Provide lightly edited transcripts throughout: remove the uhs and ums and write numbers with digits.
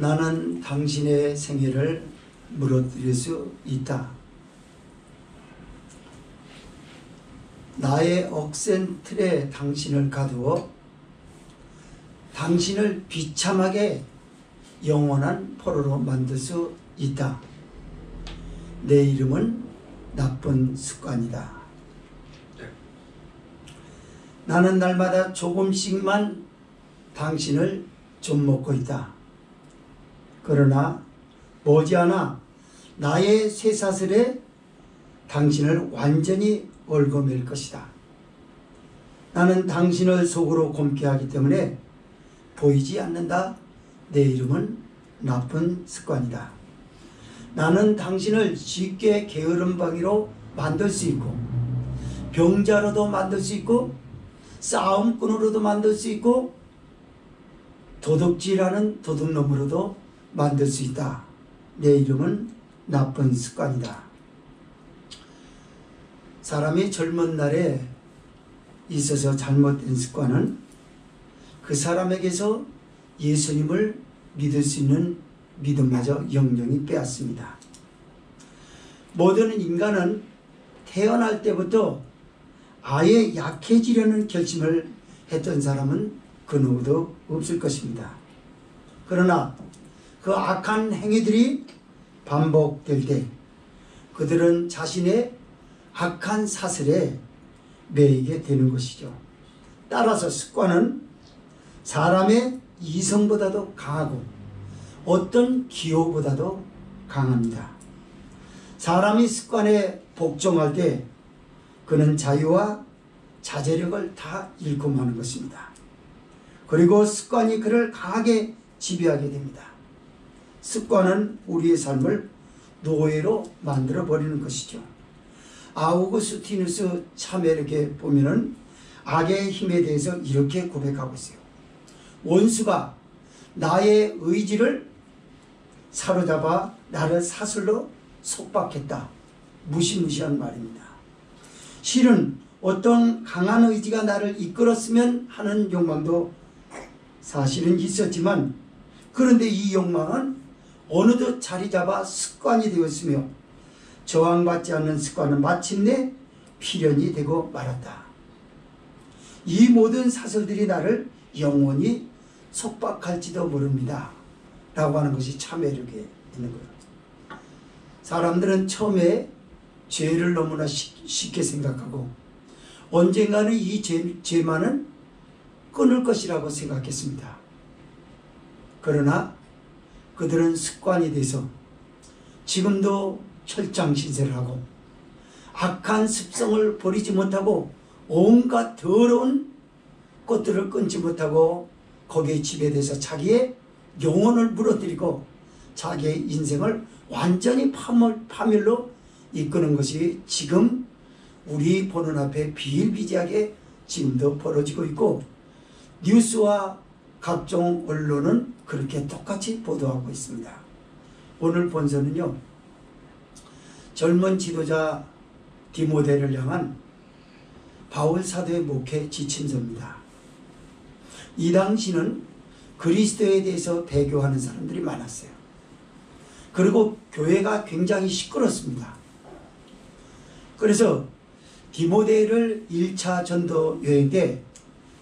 나는 당신의 생애를 무너뜨릴 수 있다. 나의 억센 틀에 당신을 가두어 당신을 비참하게 영원한 포로로 만들 수 있다. 내 이름은 나쁜 습관이다. 나는 날마다 조금씩만 당신을 좀 먹고 있다. 그러나 머지않아 나의 쇠사슬에 당신을 완전히 얽어맬 것이다. 나는 당신을 속으로 곰게 하기 때문에 보이지 않는다. 내 이름은 나쁜 습관이다. 나는 당신을 쉽게 게으름뱅이로 만들 수 있고 병자로도 만들 수 있고 싸움꾼으로도 만들 수 있고 도둑질하는 도둑놈으로도 만들 수 있다. 내 이름은 나쁜 습관이다. 사람이 젊은 날에 있어서 잘못된 습관은 그 사람에게서 예수님을 믿을 수 있는 믿음마저 영영이 빼앗습니다. 모든 인간은 태어날 때부터 아예 약해지려는 결심을 했던 사람은 그 누구도 없을 것입니다. 그러나 그 악한 행위들이 반복될 때 그들은 자신의 악한 사슬에 매이게 되는 것이죠. 따라서 습관은 사람의 이성보다도 강하고 어떤 기호보다도 강합니다. 사람이 습관에 복종할 때 그는 자유와 자제력을 다 잃고 마는 것입니다. 그리고 습관이 그를 강하게 지배하게 됩니다. 습관은 우리의 삶을 노예로 만들어 버리는 것이죠. 아우구스티누스 참회록에 보면은 악의 힘에 대해서 이렇게 고백하고 있어요. 원수가 나의 의지를 사로잡아 나를 사슬로 속박했다. 무시무시한 말입니다. 실은 어떤 강한 의지가 나를 이끌었으면 하는 욕망도 사실은 있었지만 그런데 이 욕망은 어느덧 자리 잡아 습관이 되었으며 저항받지 않는 습관은 마침내 필연이 되고 말았다. 이 모든 사슬들이 나를 영원히 속박할지도 모릅니다. 라고 하는 것이 참회록에 있는 거예요. 사람들은 처음에 죄를 너무나 쉽게 생각하고 언젠가는 이 죄만은 끊을 것이라고 생각했습니다. 그러나 그들은 습관이 돼서 지금도 철장신세를 하고 악한 습성을 버리지 못하고 온갖 더러운 것들을 끊지 못하고 거기에 지배돼서 자기의 영혼을 무너뜨리고 자기의 인생을 완전히 파멸로 이끄는 것이 지금 우리 보는 앞에 비일비재하게 지금도 벌어지고 있고 뉴스와 각종 언론은 그렇게 똑같이 보도하고 있습니다. 오늘 본서는요, 젊은 지도자 디모데를 향한 바울 사도의 목회 지침서입니다. 이 당시는 그리스도에 대해서 배교하는 사람들이 많았어요. 그리고 교회가 굉장히 시끄럽습니다. 그래서 디모데를 1차 전도 여행 때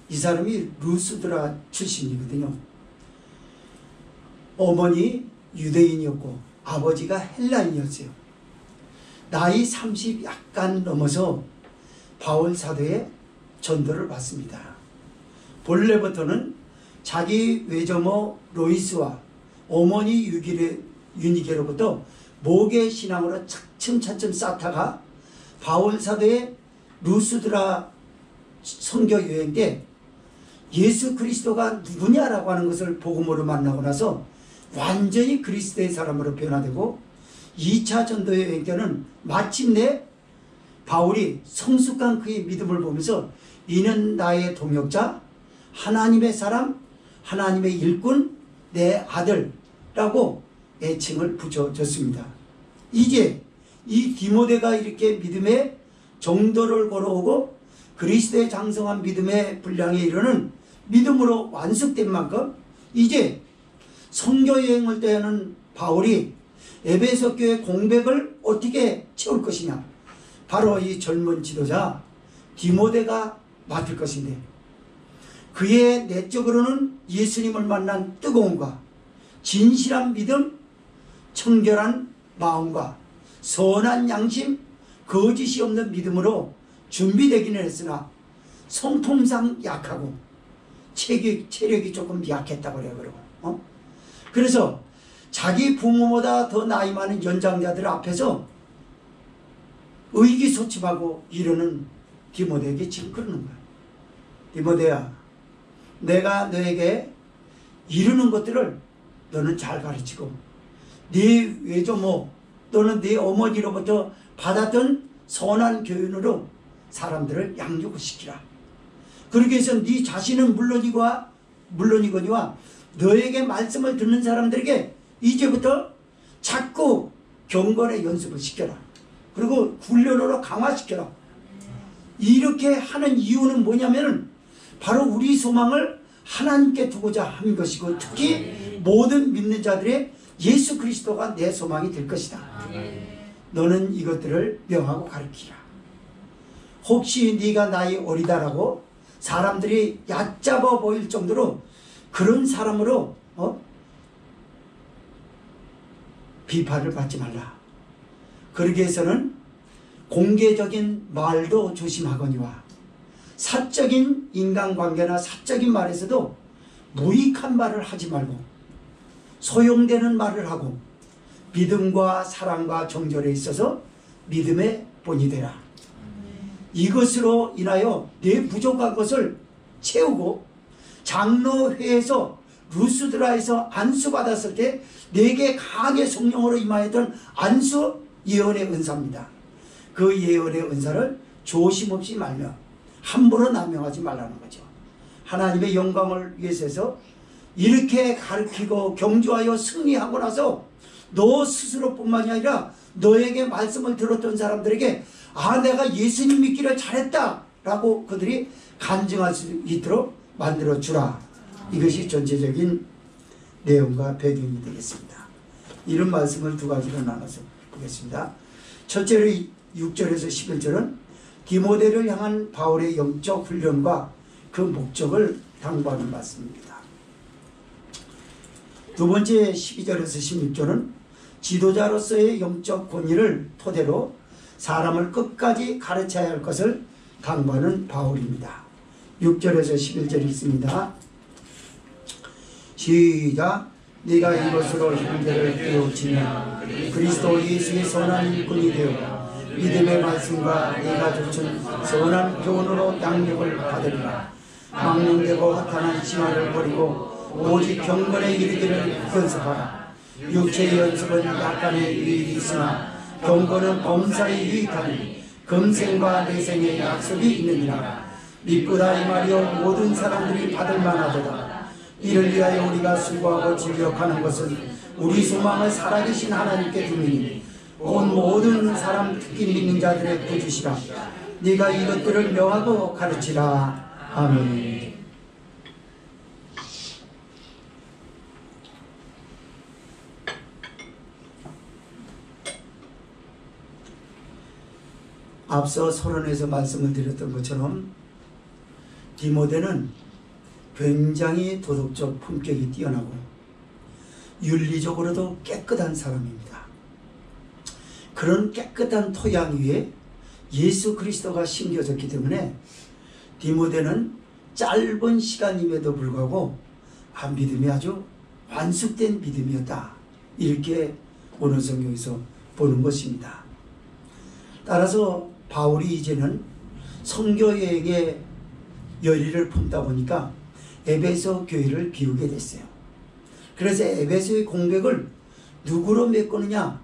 이 사람이 루스드라 출신이거든요. 어머니 유대인이었고 아버지가 헬라인이었어요. 나이 30 약간 넘어서 바울 사도의 전도를 받습니다. 본래부터는 자기 외조모 로이스와 어머니 유니게로부터 모계 신앙으로 차츰차츰 쌓다가 바울 사도의 루스드라 선교 여행 때 예수 그리스도가 누구냐라고 하는 것을 복음으로 만나고 나서 완전히 그리스도의 사람으로 변화되고 2차 전도 여행 때는 마침내 바울이 성숙한 그의 믿음을 보면서 이는 나의 동역자, 하나님의 사람, 하나님의 일꾼, 내 아들라고 애칭을 붙여줬습니다. 이제 이 디모데가 이렇게 믿음의 정도를 걸어오고 그리스도의 장성한 믿음의 분량에 이르는 믿음으로 완숙된 만큼 이제 선교 여행을 떠나는 바울이 에베소 교회 공백을 어떻게 채울 것이냐? 바로 이 젊은 지도자 디모데가 맡을 것인데, 그의 내적으로는 예수님을 만난 뜨거움과 진실한 믿음, 청결한 마음과 선한 양심, 거짓이 없는 믿음으로 준비되기는 했으나 성품상 약하고 체력이 조금 약했다고 그래요. 그러고 그래서 자기 부모보다 더 나이 많은 연장자들 앞에서 의기소침하고 이러는 디모데에게 지금 그러는 거야. 디모데야, 내가 너에게 이루는 것들을 너는 잘 가르치고, 네 외조모 또는 네 어머니로부터 받았던 선한 교훈으로 사람들을 양육을 시키라. 그러기 위해서 네 자신은 물론이거니와 너에게 말씀을 듣는 사람들에게 이제부터 자꾸 경건의 연습을 시켜라. 그리고 훈련으로 강화시켜라. 이렇게 하는 이유는 뭐냐면은 바로 우리 소망을 하나님께 두고자 하는 것이고, 특히 모든 믿는 자들의 예수 그리스도가 내 소망이 될 것이다. 너는 이것들을 명하고 가르치라. 혹시 네가 나이 어리다라고 사람들이 얕잡아 보일 정도로 그런 사람으로 비판을 받지 말라. 그러기 위해서는 공개적인 말도 조심하거니와 사적인 인간관계나 사적인 말에서도 무익한 말을 하지 말고 소용되는 말을 하고 믿음과 사랑과 정절에 있어서 믿음의 본이 되라. 이것으로 인하여 내 부족한 것을 채우고 장로회에서 루스드라에서 안수받았을 때 내게 강하게 성령으로 임하였던 안수 예언의 은사입니다. 그 예언의 은사를 조심없이 말며 함부로 남용하지 말라는 거죠. 하나님의 영광을 위해서 이렇게 가르치고 경주하여 승리하고 나서 너 스스로뿐만이 아니라 너에게 말씀을 들었던 사람들에게 내가 예수님 믿기를 잘했다 라고 그들이 간증할 수 있도록 만들어주라. 이것이 전체적인 내용과 배경이 되겠습니다. 이런 말씀을 두 가지로 나눠서 보겠습니다. 첫째로 6절에서 11절은 디모데를 향한 바울의 영적 훈련과 그 목적을 당부하는 말씀입니다. 두 번째 12절에서 16절은 지도자로서의 영적 권위를 토대로 사람을 끝까지 가르쳐야 할 것을 당부하는 바울입니다. 6절에서 11절이 있습니다. 시작. 네가 이것으로 형제를 깨우치면 그리스도 예수의 선한 일꾼이 되어 믿음의 말씀과 네가 좇은 선한 교훈으로 양육을 받으리라. 망령되고 허탄한 심화를 버리고 오직 경건에 이르기를 연습하라. 육체의 연습은 약간의 유익이 있으나 경건은 범사에 유익하니 금생과 내생의 약속이 있느니라. 미쁘다 이 말이요 모든 사람들이 받을 만하도다. 이를 위하여 우리가 수고하고 진력하는 것은 우리 소망을 살아계신 하나님께 두미니 온 모든 사람 특히 믿는 자들의 부주시라. 네가 이것들을 명하고 가르치라. 아멘. 앞서 서론에서 말씀을 드렸던 것처럼 디모데는 굉장히 도덕적 품격이 뛰어나고 윤리적으로도 깨끗한 사람입니다. 그런 깨끗한 토양 위에 예수 그리스도가 심겨졌기 때문에 디모데는 짧은 시간임에도 불구하고 믿음이 아주 완숙된 믿음이었다. 이렇게 오늘 성경에서 보는 것입니다. 따라서 바울이 이제는 선교여행의 열의를 품다 보니까 에베소 교회를 비우게 됐어요. 그래서 에베소의 공백을 누구로 메꾸느냐?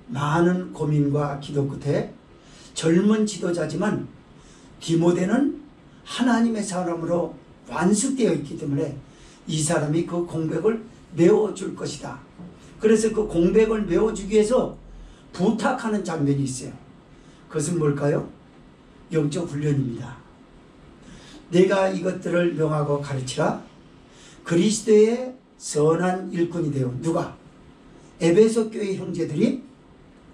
많은 고민과 기도 끝에 젊은 지도자지만 디모데는 하나님의 사람으로 완숙되어 있기 때문에 이 사람이 그 공백을 메워줄 것이다. 그래서 그 공백을 메워주기 위해서 부탁하는 장면이 있어요. 그것은 뭘까요? 영적 훈련입니다. 내가 이것들을 명하고 가르치라. 그리스도의 선한 일꾼이 되어. 누가? 에베소 교회 형제들이,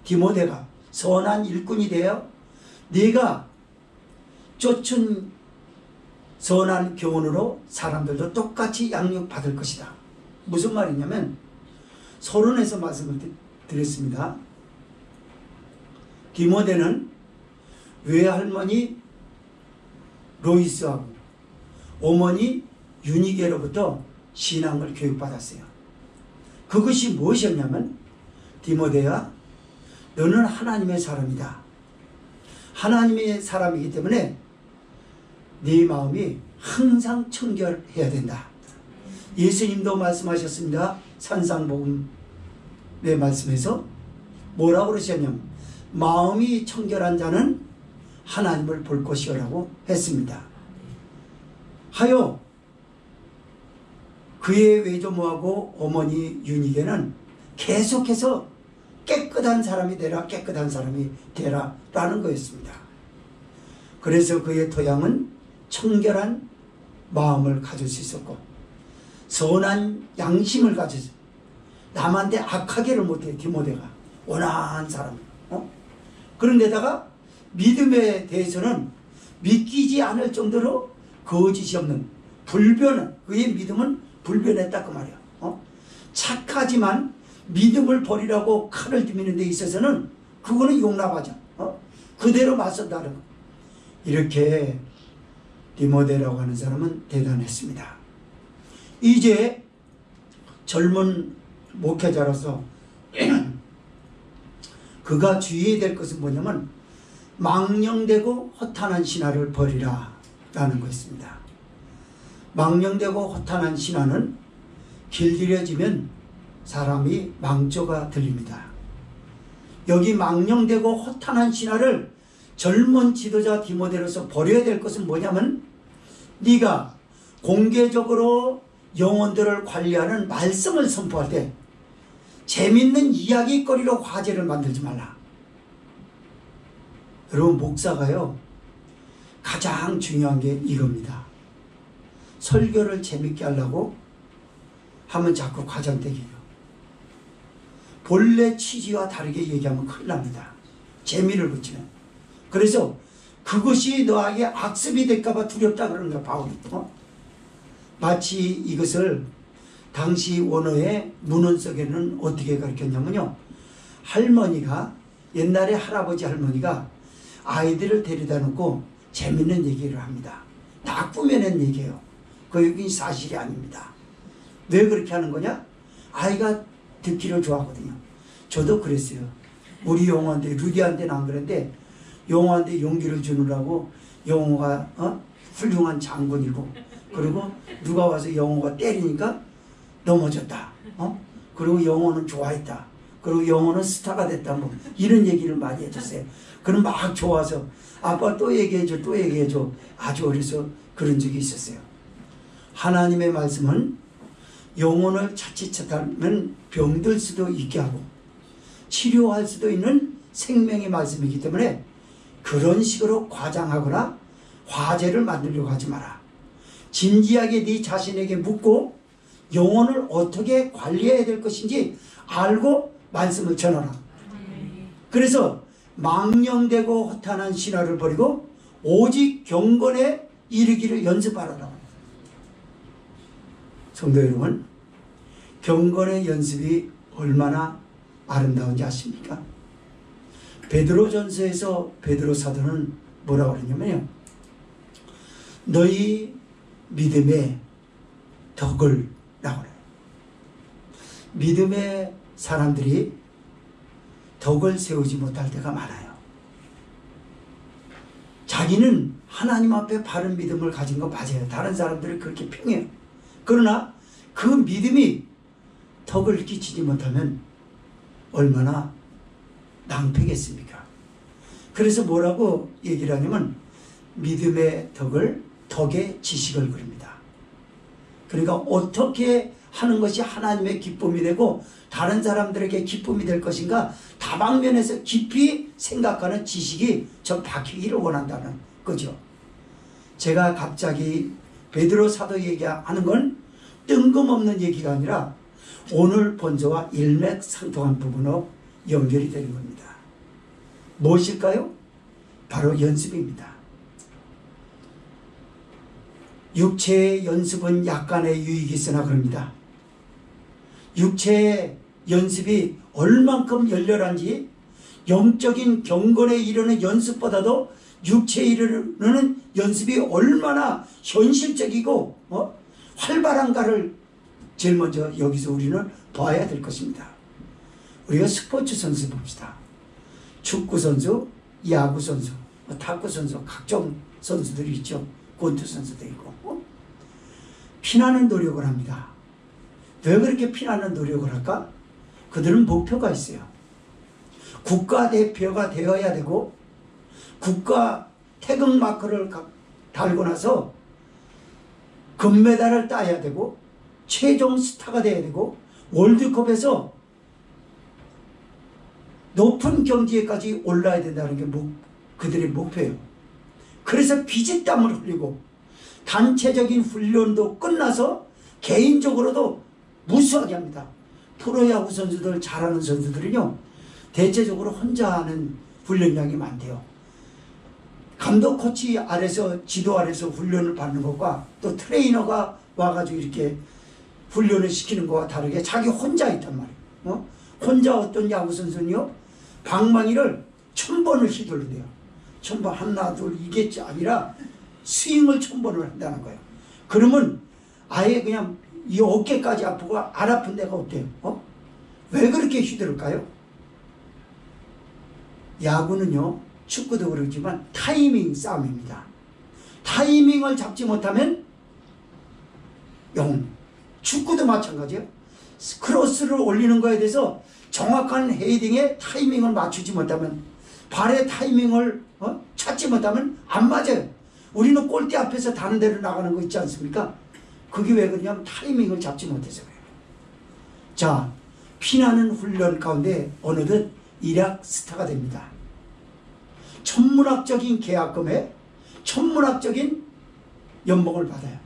디모데가 선한 일꾼이 되어 네가 쫓은 선한 교훈으로 사람들도 똑같이 양육받을 것이다. 무슨 말이냐면 서론에서 말씀을 드렸습니다. 디모데는 외할머니 로이스하고 어머니 유니게로부터 신앙을 교육받았어요. 그것이 무엇이었냐면, 디모데야, 너는 하나님의 사람이다. 하나님의 사람이기 때문에 네 마음이 항상 청결해야 된다. 예수님도 말씀하셨습니다. 산상복음의 말씀에서 뭐라고 그러셨냐면, 마음이 청결한 자는 하나님을 볼 것이라고 했습니다. 하여 그의 외조모하고 어머니 유니게는 계속해서 깨끗한 사람이 되라, 깨끗한 사람이 되라 라는 거였습니다. 그래서 그의 토양은 청결한 마음을 가질 수 있었고 선한 양심을 가졌어요. 남한테 악하게를 못해요. 디모데가 온화한 사람. 그런데다가 믿음에 대해서는 믿기지 않을 정도로 거짓이 없는 불변은, 그의 믿음은 불변했다 그 말이야. 착하지만 믿음을 버리라고 칼을 들이는 데 있어서는 그거는 용납하자. 그대로 맞선다는 거. 이렇게 디모데라고 하는 사람은 대단했습니다. 이제 젊은 목회자로서 그가 주의해야 될 것은 뭐냐면 망령되고 허탄한 신화를 버리라 라는 것입니다. 망령되고 허탄한 신화는 길들여지면 사람이 망조가 들립니다. 여기 망령되고 허탄한 신화를 젊은 지도자 디모데로서 버려야 될 것은 뭐냐면, 네가 공개적으로 영혼들을 관리하는 말씀을 선포할 때 재밌는 이야기거리로 화제를 만들지 말라. 여러분, 목사가요 가장 중요한 게 이겁니다. 설교를 재밌게 하려고 하면 자꾸 과장되기요. 본래 취지와 다르게 얘기하면 큰일 납니다. 재미를 붙이면. 그래서 그것이 너에게 악습이 될까봐 두렵다 그러는 거야, 바울이. 마치 이것을 당시 원어의 문헌 속에는 어떻게 가르쳤냐면요, 할머니가, 옛날에 할아버지 할머니가 아이들을 데려다 놓고 재밌는 얘기를 합니다. 다 꾸며낸 얘기예요. 그게 사실이 아닙니다. 왜 그렇게 하는 거냐? 아이가 듣기를 좋아하거든요. 저도 그랬어요. 우리 영호한테, 루디한테는 안 그랬는데 영호한테 용기를 주느라고, 영호가 훌륭한 장군이고, 그리고 누가 와서 영호가 때리니까 넘어졌다. 그리고 영호는 좋아했다. 그리고 영호는 스타가 됐다. 뭐 이런 얘기를 많이 해줬어요. 그럼 막 좋아서 아빠 또 얘기해줘, 또 얘기해줘. 아주 어려서 그런 적이 있었어요. 하나님의 말씀은 영혼을 자칫하면 병들 수도 있게 하고 치료할 수도 있는 생명의 말씀이기 때문에 그런 식으로 과장하거나 화제를 만들려고 하지 마라. 진지하게 네 자신에게 묻고 영혼을 어떻게 관리해야 될 것인지 알고 말씀을 전하라. 그래서 망령되고 허탄한 신화를 버리고 오직 경건에 이르기를 연습하라. 성도 여러분, 경건의 연습이 얼마나 아름다운지 아십니까? 베드로전서에서 베드로 사도는 뭐라고 그러냐면요, 너희 믿음의 덕을 라고 그래요. 믿음의 사람들이 덕을 세우지 못할 때가 많아요. 자기는 하나님 앞에 바른 믿음을 가진 거 맞아요. 다른 사람들을 그렇게 평해요. 그러나 그 믿음이 덕을 끼치지 못하면 얼마나 낭패겠습니까? 그래서 뭐라고 얘기를 하냐면 믿음의 덕을 덕의 지식을 그립니다. 그러니까 어떻게 하는 것이 하나님의 기쁨이 되고 다른 사람들에게 기쁨이 될 것인가 다방면에서 깊이 생각하는 지식이 저 박히기를 원한다는 거죠. 제가 갑자기 베드로 사도 얘기하는 건 뜬금없는 얘기가 아니라 오늘 본서와 일맥상통한 부분으로 연결이 되는 겁니다. 무엇일까요? 바로 연습입니다. 육체의 연습은 약간의 유익이 있으나 그럽니다. 육체의 연습이 얼만큼 열렬한지 영적인 경건에 이르는 연습보다도 육체에 이르는 연습이 얼마나 현실적이고 활발한가를 제일 먼저 여기서 우리는 봐야 될 것입니다. 우리가 스포츠 선수 봅시다. 축구 선수, 야구 선수, 탁구 선수, 각종 선수들이 있죠. 권투 선수도 있고 피나는 노력을 합니다. 왜 그렇게 피나는 노력을 할까? 그들은 목표가 있어요. 국가대표가 되어야 되고 국가 태극마크를 달고 나서 금메달을 따야 되고 최종 스타가 돼야 되고 월드컵에서 높은 경지에까지 올라야 된다는 게 그들의 목표예요. 그래서 피지땀을 흘리고 단체적인 훈련도 끝나서 개인적으로도 무수하게 합니다. 프로야구 선수들, 잘하는 선수들은요 대체적으로 혼자 하는 훈련량이 많대요. 감독 코치 아래서 지도 아래서 훈련을 받는 것과 또 트레이너가 와가지고 이렇게 훈련을 시키는 것과 다르게 자기 혼자 있단 말이에요. 혼자 어떤 야구 선수는요 방망이를 1000번을 휘두른대요. 1000번 하나 둘 이게 아니라 스윙을 1000번을 한다는 거예요. 그러면 아예 그냥 이 어깨까지 아프고 안 아픈 데가 없대요. 왜 그렇게 휘두를까요? 야구는요 축구도 그렇지만 타이밍 싸움입니다. 타이밍을 잡지 못하면 영. 축구도 마찬가지예요. 크로스를 올리는 거에 대해서 정확한 헤딩에 타이밍을 맞추지 못하면 발의 타이밍을 찾지 못하면 안 맞아요. 우리는 골대 앞에서 다른 데로 나가는 거 있지 않습니까? 그게 왜 그러냐면 타이밍을 잡지 못해서 그래요. 자, 피나는 훈련 가운데 어느덧 일약 스타가 됩니다. 천문학적인 계약금에 천문학적인 연봉을 받아요.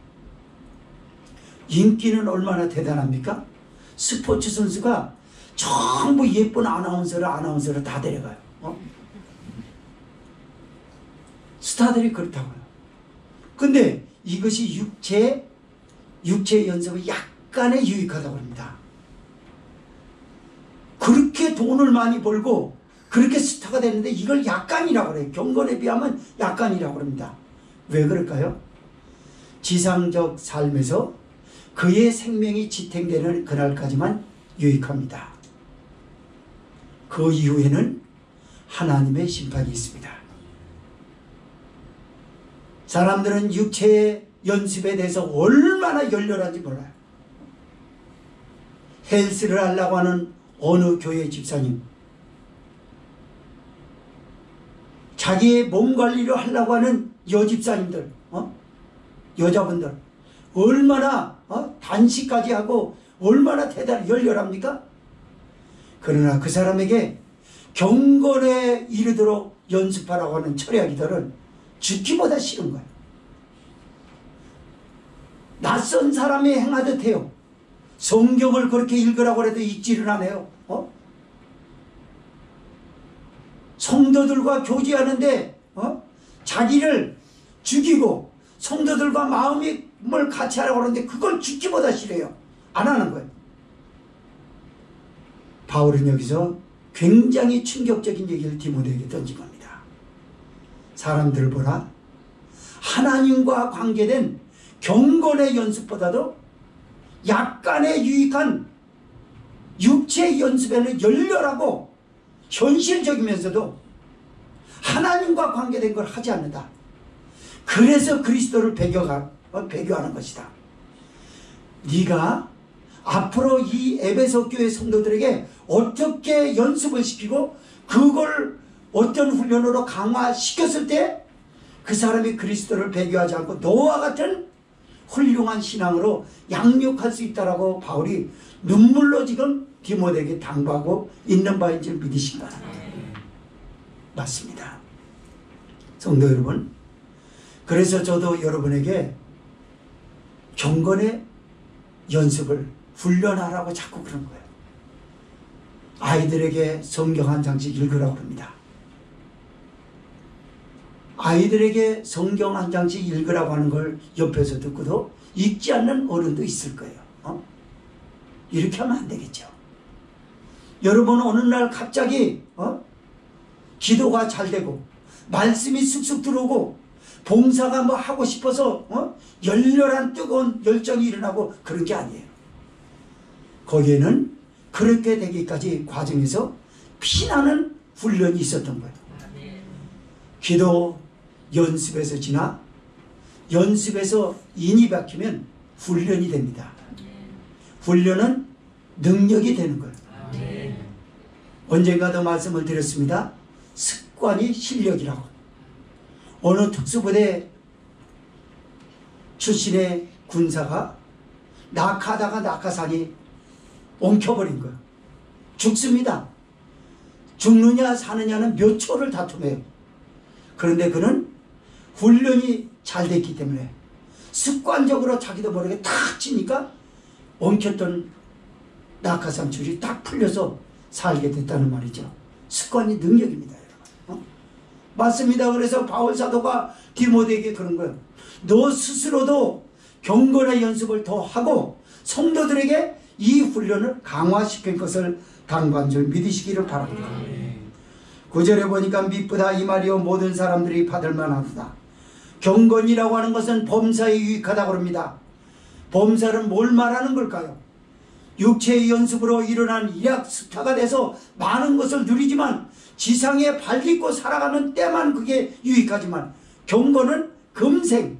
인기는 얼마나 대단합니까? 스포츠 선수가 전부 예쁜 아나운서를 다 데려가요. 스타들이 그렇다고요. 근데 이것이 육체의 연습이 약간의 유익하다고 합니다. 그렇게 돈을 많이 벌고 그렇게 스타가 되는데 이걸 약간이라고 그래요. 경건에 비하면 약간이라고 합니다. 왜 그럴까요? 지상적 삶에서 그의 생명이 지탱되는 그날까지만 유익합니다. 그 이후에는 하나님의 심판이 있습니다. 사람들은 육체의 연습에 대해서 얼마나 열렬한지 몰라요. 헬스를 하려고 하는 어느 교회 집사님, 자기의 몸 관리를 하려고 하는 여집사님들, 여자분들 얼마나 단식까지 하고 얼마나 대단히 열렬합니까? 그러나 그 사람에게 경건에 이르도록 연습하라고 하는 철야기들은 죽기보다 싫은 거예요. 낯선 사람이 행하듯 해요. 성경을 그렇게 읽으라고 해도 읽지를 않아요. 성도들과 교제하는데 자기를 죽이고 성도들과 마음을 같이 하라고 하는데 그걸 죽기보다 싫어요. 안 하는 거예요. 바울은 여기서 굉장히 충격적인 얘기를 디모데에게 던진 겁니다. 사람들을 보라. 하나님과 관계된 경건의 연습보다도 약간의 유익한 육체의 연습에는 열렬하고 현실적이면서도 하나님과 관계된 걸 하지 않는다. 그래서 그리스도를 배교하는 것이다. 네가 앞으로 이 에베소 교회 성도들에게 어떻게 연습을 시키고 그걸 어떤 훈련으로 강화시켰을 때 그 사람이 그리스도를 배교하지 않고 너와 같은 훌륭한 신앙으로 양육할 수 있다라고 바울이 눈물로 지금 디모데에게 당부하고 있는 바인 줄 믿으신가? 맞습니다. 성도 여러분, 그래서 저도 여러분에게 경건의 연습을 훈련하라고 자꾸 그런 거예요. 아이들에게 성경 한 장씩 읽으라고 합니다. 아이들에게 성경 한 장씩 읽으라고 하는 걸 옆에서 듣고도 읽지 않는 어른도 있을 거예요. 이렇게 하면 안 되겠죠. 여러분 어느 날 갑자기 기도가 잘 되고 말씀이 쑥쑥 들어오고 봉사가 뭐 하고 싶어서 열렬한 뜨거운 열정이 일어나고 그런 게 아니에요. 거기에는 그렇게 되기까지 과정에서 피나는 훈련이 있었던 거예요. 기도 연습에서 지나 연습에서 인이 박히면 훈련이 됩니다. 훈련은 능력이 되는 거예요. 언젠가도 말씀을 드렸습니다. 습관이 실력이라고. 어느 특수부대 출신의 군사가 낙하다가 낙하산이 엉켜버린 거예요. 죽습니다. 죽느냐 사느냐는 몇 초를 다툼해요. 그런데 그는 훈련이 잘 됐기 때문에 습관적으로 자기도 모르게 탁 치니까 엉켰던 낙하산 줄이 딱 풀려서 살게 됐다는 말이죠. 습관이 능력입니다, 여러분. 맞습니다. 그래서 바울 사도가 디모데에게 그런 거예요. 너 스스로도 경건의 연습을 더 하고 성도들에게 이 훈련을 강화시킬 것을 당부한 줄 믿으시기를 바랍니다. 9절에 보니까 미쁘다 이 말이요 모든 사람들이 받을 만하다. 경건이라고 하는 것은 범사에 유익하다고 합니다. 범사는 뭘 말하는 걸까요? 육체의 연습으로 일어난 일약 스타가 돼서 많은 것을 누리지만 지상에 발딛고 살아가는 때만 그게 유익하지만 경건은 금생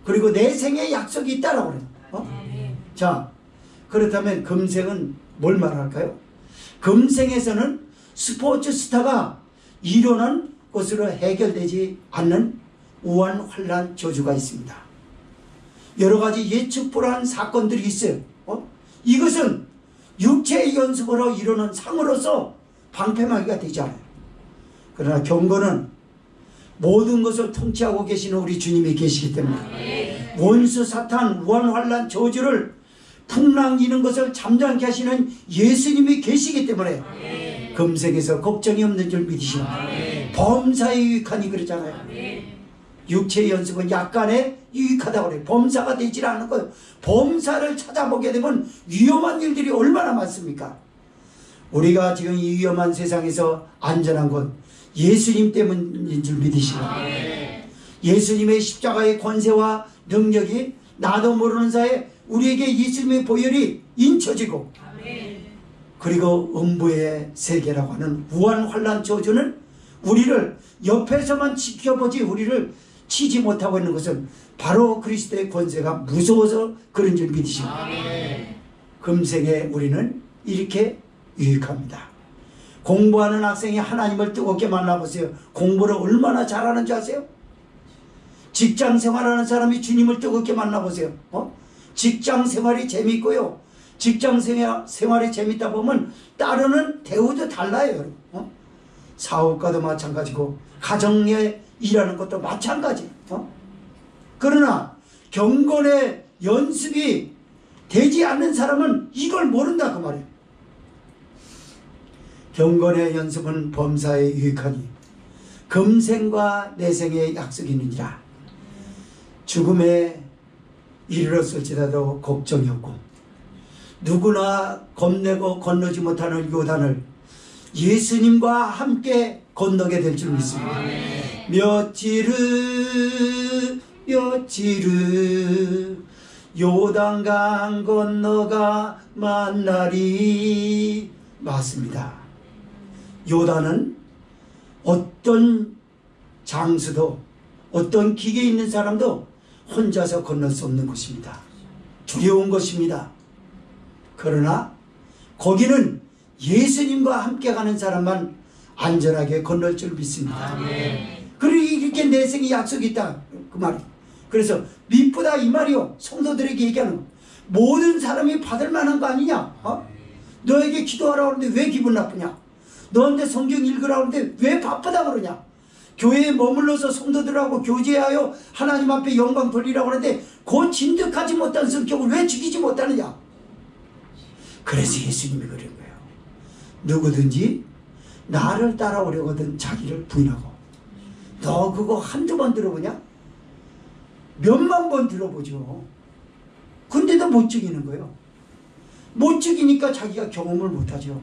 그리고 내생의 약속이 있다라고 그래요. 자, 그렇다면 금생은 뭘 말할까요? 금생에서는 스포츠 스타가 일어난 것으로 해결되지 않는 우한 환란 저주가 있습니다. 여러 가지 예측 불허한 사건들이 있어요. 이것은 육체의 연습으로 이루는 상으로서 방패막이가 되지 않아요. 그러나 경건은 모든 것을 통치하고 계시는 우리 주님이 계시기 때문에 원수 사탄 우한 환란 저주를 풍랑 이는 것을 잠잠케 하시는 예수님이 계시기 때문에 금생에서 걱정이 없는 줄 믿으시는 범사에 유익하니 그러잖아요. 육체의 연습은 약간의 유익하다고 그래요. 범사가 되질 않는 거예요. 범사를 찾아보게 되면 위험한 일들이 얼마나 많습니까? 우리가 지금 이 위험한 세상에서 안전한 건 예수님 때문인 줄 믿으시라. 예수님의 십자가의 권세와 능력이 나도 모르는 사이에 우리에게 예수님의 보혈이 인쳐지고 그리고 음부의 세계라고 하는 우한 환란 저주는 우리를 옆에서만 지켜보지 우리를 치지 못하고 있는 것은 바로 그리스도의 권세가 무서워서 그런 줄 믿으십니다. 금생에 우리는 이렇게 유익합니다. 공부하는 학생이 하나님을 뜨겁게 만나보세요. 공부를 얼마나 잘하는 줄 아세요? 직장 생활하는 사람이 주님을 뜨겁게 만나보세요. 직장 생활이 재밌고요. 직장 생활이 재밌다 보면 따르는 대우도 달라요. 여러분. 사업가도 마찬가지고 가정에 일하는 것도 마찬가지. 그러나 경건의 연습이 되지 않는 사람은 이걸 모른다 그 말이에요. 경건의 연습은 범사에 유익하니 금생과 내생의 약속이 있느니라. 죽음에 이르렀을지라도 걱정이 없고 누구나 겁내고 건너지 못하는 요단을 예수님과 함께 건너게 될 줄 믿습니다. 며칠을 요단강 건너가 만나리. 맞습니다. 요단은 어떤 장수도 어떤 기계 있는 사람도 혼자서 건널 수 없는 곳입니다. 두려운 것입니다. 그러나 거기는 예수님과 함께 가는 사람만 안전하게 건널 줄 믿습니다. 그리고 이렇게 내생의 약속이 있다 그 말이에요. 그래서 미쁘다 이 말이요. 성도들에게 얘기하는 거. 모든 사람이 받을 만한 거 아니냐? 너에게 기도하라고 하는데 왜 기분 나쁘냐? 너한테 성경 읽으라고 하는데 왜 바쁘다 그러냐? 교회에 머물러서 성도들하고 교제하여 하나님 앞에 영광 돌리라고 하는데 그 진득하지 못한 성격을 왜 죽이지 못하느냐. 그래서 예수님이 그런 거예요. 누구든지 나를 따라오려거든 자기를 부인하고. 너 그거 한두 번 들어보냐? 몇만 번 들어보죠. 근데도 못 죽이는 거예요. 못 죽이니까 자기가 경험을 못하죠.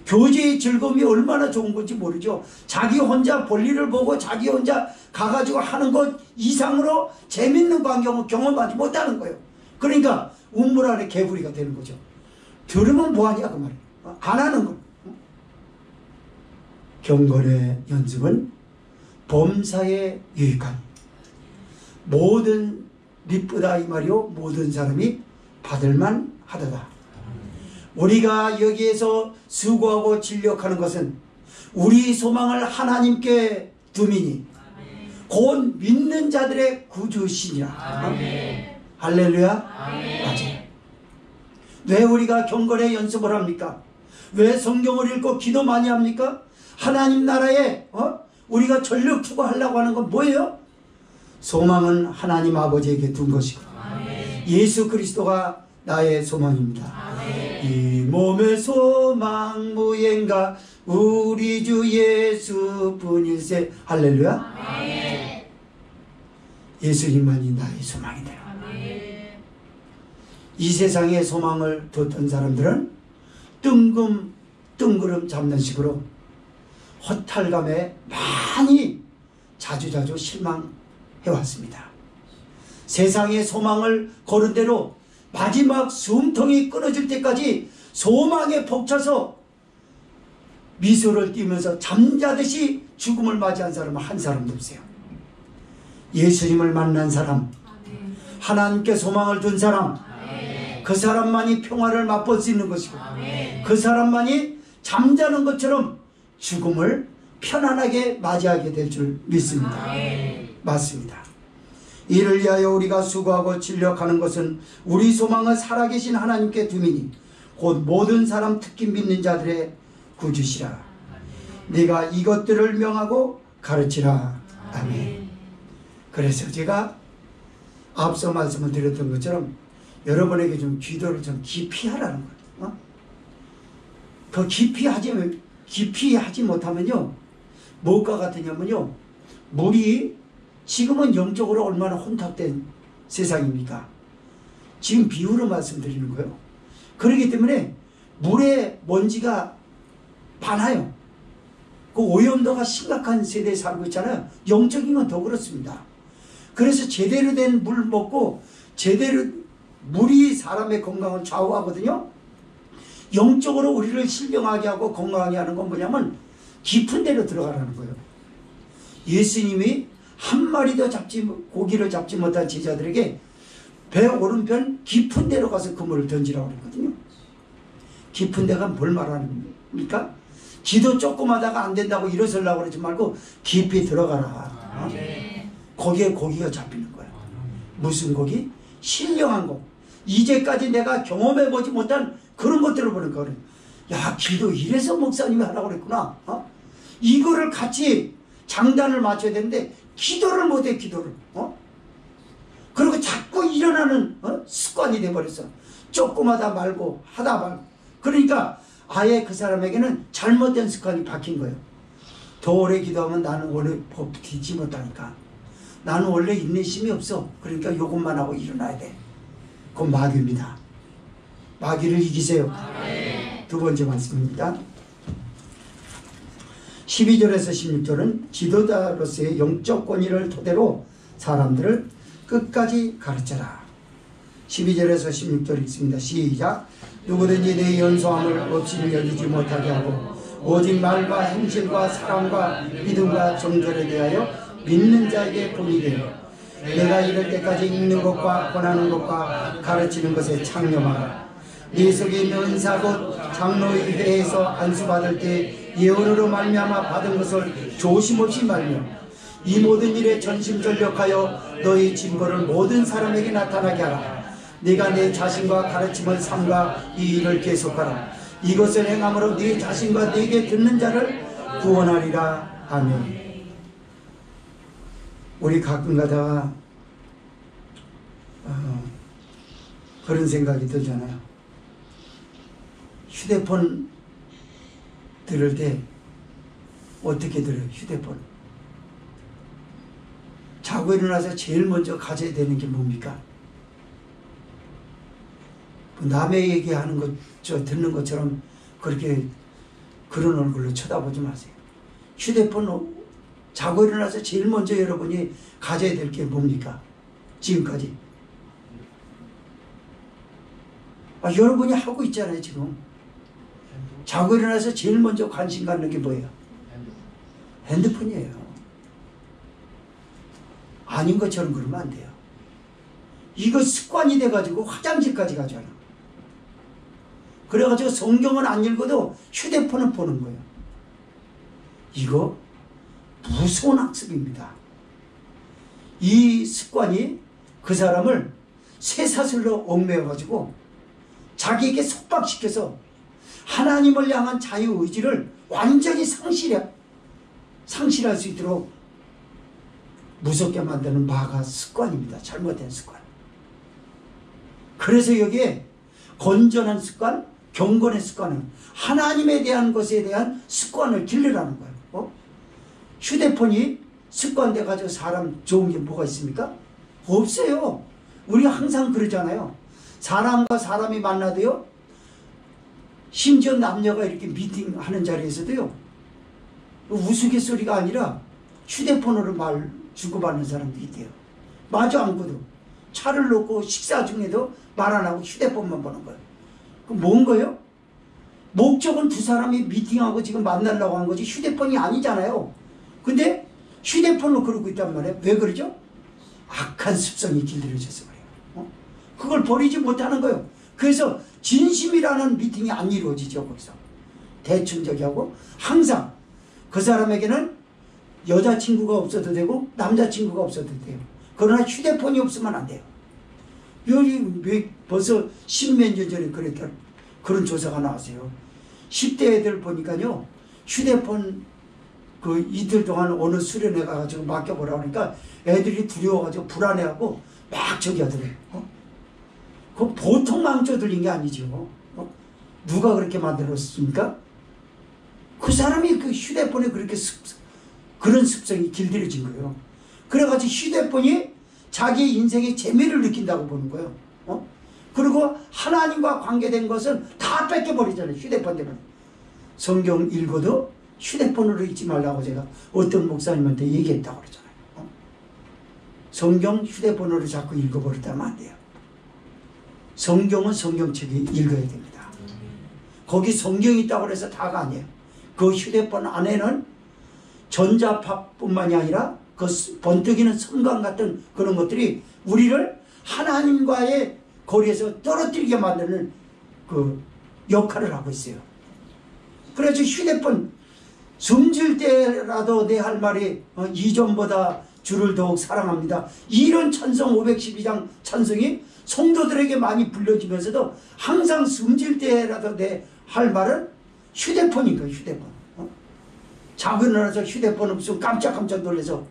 교제의 즐거움이 얼마나 좋은 건지 모르죠. 자기 혼자 볼일을 보고 자기 혼자 가가지고 하는 것 이상으로 재밌는 광경을 경험하지 못하는 거예요. 그러니까 우물 안에 개구리가 되는 거죠. 들으면 뭐하냐 그 말이에요. 안 하는 거. 경건의 연습은 범사에 유익한 모든 리쁘다 이 말이요. 모든 사람이 받을만 하도다. 우리가 여기에서 수고하고 진력하는 것은 우리 소망을 하나님께 두미니 곧 믿는 자들의 구주시니라. 할렐루야. 맞아요. 왜 우리가 경건의 연습을 합니까? 왜 성경을 읽고 기도 많이 합니까? 하나님 나라에 우리가 전력 투구하려고 하는 건 뭐예요? 소망은 하나님 아버지에게 둔 것이고 예수 그리스도가 나의 소망입니다. 이 몸의 소망 무엔가 우리 주 예수뿐일세. 할렐루야. 예수님만이 나의 소망이네요. 이 세상에 소망을 뒀던 사람들은 뜬구름 잡는 식으로 허탈감에 많이 자주자주 실망해왔습니다. 세상의 소망을 거른 대로 마지막 숨통이 끊어질 때까지 소망에 벅차서 미소를 띠면서 잠자듯이 죽음을 맞이한 사람은 한 사람도 없어요. 예수님을 만난 사람, 하나님께 소망을 둔 사람, 그 사람만이 평화를 맛볼 수 있는 것이고 그 사람만이 잠자는 것처럼 죽음을 편안하게 맞이하게 될 줄 믿습니다. 맞습니다. 이를 위하여 우리가 수고하고 진력하는 것은 우리 소망을 살아계신 하나님께 두미니 곧 모든 사람 특히 믿는 자들의 구주시라. 네가 이것들을 명하고 가르치라. 아멘. 그래서 제가 앞서 말씀을 드렸던 것처럼 여러분에게 좀 기도를 좀 깊이 하라는 거예요. 더 깊이 하지 못하면요 뭐가 같으냐면요 물이 지금은 영적으로 얼마나 혼탁된 세상입니까? 지금 비유로 말씀드리는 거예요. 그렇기 때문에 물에 먼지가 많아요. 그 오염도가 심각한 세대에 살고 있잖아요. 영적인 건 더 그렇습니다. 그래서 제대로 된 물 먹고 제대로 물이 사람의 건강을 좌우하거든요. 영적으로 우리를 신령하게 하고 건강하게 하는 건 뭐냐면 깊은 데로 들어가라는 거예요. 예수님이 한 마리도 고기를 잡지 못한 제자들에게 배 오른편 깊은 데로 가서 그물을 던지라고 그랬거든요. 깊은 데가 뭘 말하는겁니까? 기도 조금 하다가 안 된다고 일어서려고 그러지 말고 깊이 들어가라. 거기에 고기가 잡히는 거야. 무슨 고기? 신령한 거. 이제까지 내가 경험해보지 못한 그런 것들을 보는 거예요. 야, 기도 이래서 목사님이 하라고 그랬구나. 이거를 같이 장단을 맞춰야 되는데 기도를 못해. 기도를. 그리고 자꾸 일어나는 습관이 돼버렸어. 조금 하다 말고 하다 말고. 그러니까 아예 그 사람에게는 잘못된 습관이 박힌 거예요. 더 오래 기도하면 나는 원래 버티지 못하니까. 나는 원래 인내심이 없어. 그러니까 요것만 하고 일어나야 돼. 그건 마귀입니다. 마귀를 이기세요. 두 번째 말씀입니다. 12절에서 16절은 지도자로서의 영적 권위를 토대로 사람들을 끝까지 가르쳐라. 12절에서 16절 읽습니다. 시작. 누구든지 내 연소함을 없이는 여기지 못하게 하고 오직 말과 행실과 사랑과 믿음과 정절에 대하여 믿는 자에게 본이 되어 내가 이럴 때까지 읽는 것과 권하는 것과 가르치는 것에 창념하라. 네 속에 있는 은사 곧 장로의 회에서 안수받을 때 예언으로 말미암아 받은 것을 조심없이 말며 이 모든 일에 전심전력하여 너희 증거를 모든 사람에게 나타나게 하라. 네가 내 자신과 가르침을 삼가 이 일을 계속하라. 이것을 행함으로 네 자신과 네게 듣는 자를 구원하리라. 아멘. 우리 가끔 가다가 그런 생각이 들잖아요. 휴대폰 들을 때 어떻게 들어요? 휴대폰 자고 일어나서 제일 먼저 가져야 되는 게 뭡니까? 남의 얘기하는 것, 듣는 것처럼 그렇게 그런 얼굴로 쳐다보지 마세요. 휴대폰 자고 일어나서 제일 먼저 여러분이 가져야 될 게 뭡니까? 지금까지. 여러분이 하고 있잖아요, 지금. 자고 일어나서 제일 먼저 관심 갖는 게 뭐예요? 핸드폰이에요. 아닌 것처럼 그러면 안 돼요. 이거 습관이 돼가지고 화장실까지 가잖아. 그래가지고 성경은 안 읽어도 휴대폰은 보는 거예요. 이거 무서운 학습입니다. 이 습관이 그 사람을 쇠사슬로 얽매여가지고 자기에게 속박시켜서 하나님을 향한 자유의지를 완전히 상실할 수 있도록 무섭게 만드는 마가 습관입니다. 잘못된 습관. 그래서 여기에 건전한 습관, 경건의 습관은 하나님에 대한 것에 대한 습관을 기르라는 거예요. 휴대폰이 습관돼가지고 사람 좋은 게 뭐가 있습니까? 없어요. 우리 항상 그러잖아요. 사람과 사람이 만나도요, 심지어 남녀가 이렇게 미팅하는 자리에서도요, 우스갯소리가 아니라 휴대폰으로 말 주고받는 사람도 있대요. 마주 앉고도 차를 놓고 식사 중에도 말 안 하고 휴대폰만 보는 거예요. 그럼 뭔 거예요? 목적은 두 사람이 미팅하고 지금 만나려고 한 거지 휴대폰이 아니잖아요. 근데 휴대폰으로 그러고 있단 말이에요. 왜 그러죠? 악한 습성이 길들여져서 그래요. 그걸 버리지 못하는 거예요. 그래서 진심이라는 미팅이 안 이루어지죠. 거기서 대충 저기 하고 항상 그 사람에게는 여자친구가 없어도 되고 남자친구가 없어도 돼요. 그러나 휴대폰이 없으면 안 돼요. 여기 벌써 십몇 년 전에 그랬던 그런 조사가 나왔어요. 10대 애들 보니까요, 휴대폰 그 이틀 동안 어느 수련회 가가지고 맡겨보라 그러니까 애들이 두려워가지고 불안해하고 막 저기 하더래요. 그 보통 망쳐들린 게 아니죠. 누가 그렇게 만들었습니까? 그 사람이 그 휴대폰에 그렇게 그런 습성이 길들여진 거예요. 그래가지고 휴대폰이 자기 인생의 재미를 느낀다고 보는 거예요. 그리고 하나님과 관계된 것은 다 뺏겨버리잖아요. 휴대폰 때문에. 성경 읽어도 휴대폰으로 읽지 말라고 제가 어떤 목사님한테 얘기했다고 그러잖아요. 성경 휴대폰으로 자꾸 읽어버렸다면 안 돼요. 성경은 성경책이 읽어야 됩니다. 거기 성경이 있다고 해서 다가 아니에요. 그 휴대폰 안에는 전자파뿐만이 아니라 그 번뜩이는 섬광 같은 그런 것들이 우리를 하나님과의 거리에서 떨어뜨리게 만드는 그 역할을 하고 있어요. 그래서 휴대폰 숨질 때라도 내 할 말이 이전보다 주를 더욱 사랑합니다. 이런 찬송 512장 찬송이 성도들에게 많이 불려지면서도 항상 숨질 때라도 내 할 말은 휴대폰인 거예요. 휴대폰. 자고 일어나서 휴대폰 없으면 깜짝깜짝 놀라서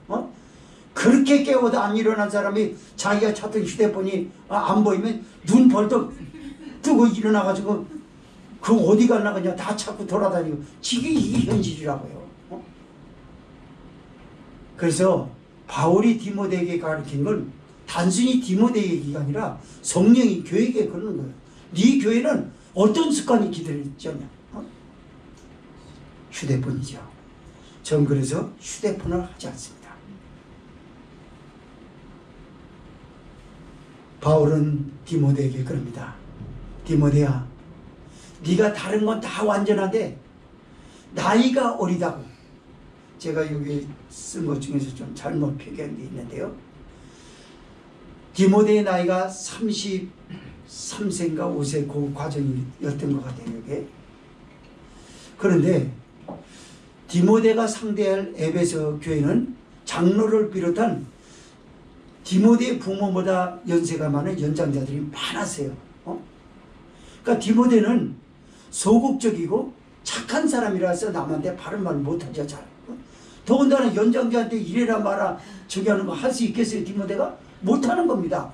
그렇게 깨워도 안 일어난 사람이 자기가 찾던 휴대폰이 안 보이면 눈 벌떡 뜨고 일어나가지고 그 어디 갔나 그냥 다 찾고 돌아다니고 이게 현실이라고요. 그래서 바울이 디모데에게 가르친 건 단순히 디모데 얘기가 아니라 성령이 교회에게 그러는 거예요. 네 교회는 어떤 습관이 기들였냐? 휴대폰이죠. 전 그래서 휴대폰을 하지 않습니다. 바울은 디모데에게 그럽니다. 디모데야, 네가 다른 건 다 완전한데 나이가 어리다고. 제가 여기 쓴 것 중에서 좀 잘못 표기한 게 있는데요. 디모데의 나이가 33세인가 5세 그 과정이었던 것 같아요. 이게. 그런데 디모데가 상대할 에베소 교회는 장로를 비롯한 디모데의 부모보다 연세가 많은 연장자들이 많았어요. 그러니까 디모데는 소극적이고 착한 사람이라서 남한테 바른 말 못하죠. 잘. 더군다나 연장자한테 이래라 마라 저기 하는 거 할 수 있겠어요? 디모데가? 못하는 겁니다.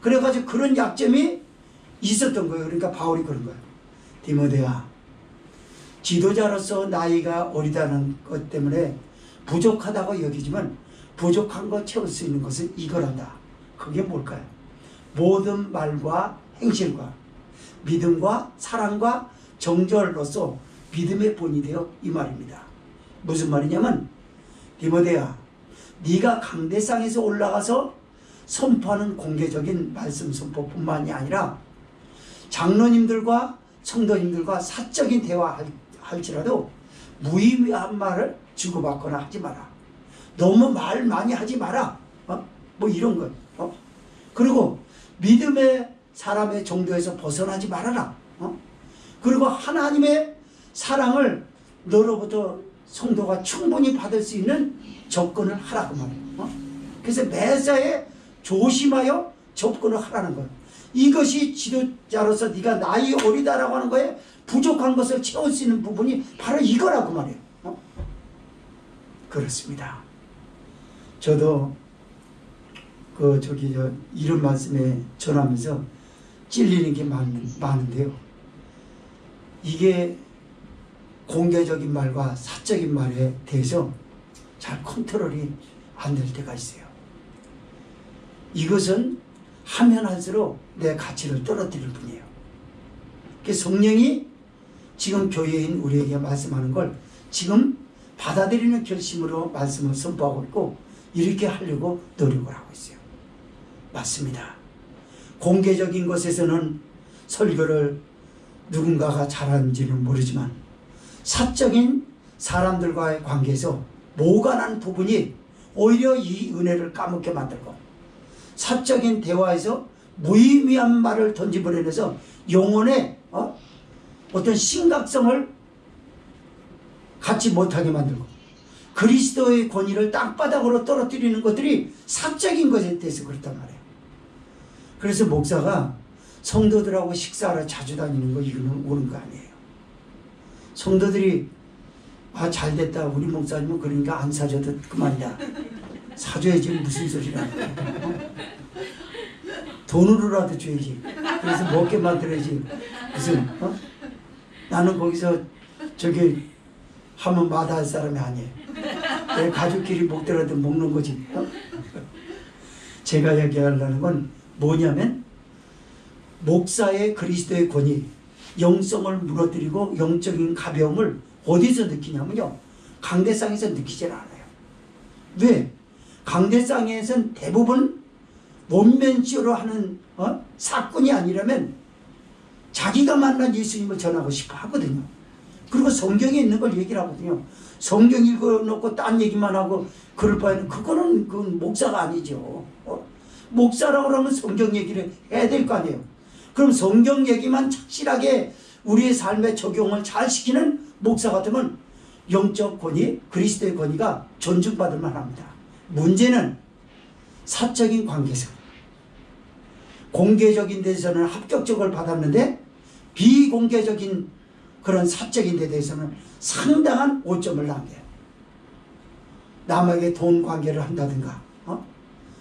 그래가지고 그런 약점이 있었던 거예요. 그러니까 바울이 그런 거예요. 디모데야, 지도자로서 나이가 어리다는 것 때문에 부족하다고 여기지만 부족한 거 채울 수 있는 것은 이거란다. 그게 뭘까요? 모든 말과 행실과 믿음과 사랑과 정절로서 믿음의 본이 되어 이 말입니다. 무슨 말이냐면 디모데야, 네가 강대상에서 올라가서 선포하는 공개적인 말씀 선포뿐만이 아니라 장로님들과 성도님들과 사적인 대화할지라도 무의미한 말을 주고받거나 하지 마라. 너무 말 많이 하지 마라. 뭐 이런 것. 그리고 믿음의 사람의 정도에서 벗어나지 말아라. 그리고 하나님의 사랑을 너로부터 성도가 충분히 받을 수 있는 접근을 하라고 말해요. 그래서 매사에 조심하여 접근을 하라는 거예요. 이것이 지도자로서 네가 나이 어리다라고 하는 거에 부족한 것을 채울 수 있는 부분이 바로 이거라고 말해요. 그렇습니다. 저도 이런 말씀에 전하면서 찔리는 게 많은데요. 이게 공개적인 말과 사적인 말에 대해서 잘 컨트롤이 안 될 때가 있어요. 이것은 하면 할수록 내 가치를 떨어뜨릴 뿐이에요. 성령이 지금 교회인 우리에게 말씀하는 걸 지금 받아들이는 결심으로 말씀을 선포하고 있고 이렇게 하려고 노력을 하고 있어요. 맞습니다. 공개적인 것에서는 설교를 누군가가 잘하는지는 모르지만 사적인 사람들과의 관계에서 모관한 부분이 오히려 이 은혜를 까먹게 만들고 사적인 대화에서 무의미한 말을 던지버려내서 영혼의 어떤 심각성을 갖지 못하게 만들고 그리스도의 권위를 땅바닥으로 떨어뜨리는 것들이 사적인 것에 대해서 그렇단 말이에요. 그래서 목사가 성도들하고 식사하러 자주 다니는 거 이거는 옳은 거 아니에요. 성도들이 잘됐다 우리 목사님은 그러니까 안 사줘도 그만이다. 사줘야지 무슨 소리라. 돈으로라도 줘야지. 그래서 먹게 만들어야지. 무슨 나는 거기서 저기 하면 마다할 사람이 아니에요. 내 가족끼리 먹더라도 먹는 거지. 제가 얘기하려는 건 뭐냐면 목사의 그리스도의 권위, 영성을 무너뜨리고 영적인 가벼움을 어디서 느끼냐면요. 강대상에서 느끼질 않아요. 왜? 강대상에서는 대부분 원맨쇼로 하는 사건이 아니라면 자기가 만난 예수님을 전하고 싶어 하거든요. 그리고 성경에 있는 걸 얘기를 하거든요. 성경 읽어놓고 딴 얘기만 하고 그럴 바에는 그거는 목사가 아니죠. 목사라고 그러면 성경 얘기를 해야 될 거 아니에요. 그럼 성경 얘기만 착실하게 우리의 삶에 적용을 잘 시키는 목사 같으면 영적 권위, 그리스도의 권위가 존중받을 만합니다. 문제는 사적인 관계에서 공개적인 데서는 합격적을 받았는데 비공개적인 그런 사적인 데 대해서는 상당한 오점을 남겨요. 남에게 돈 관계를 한다든가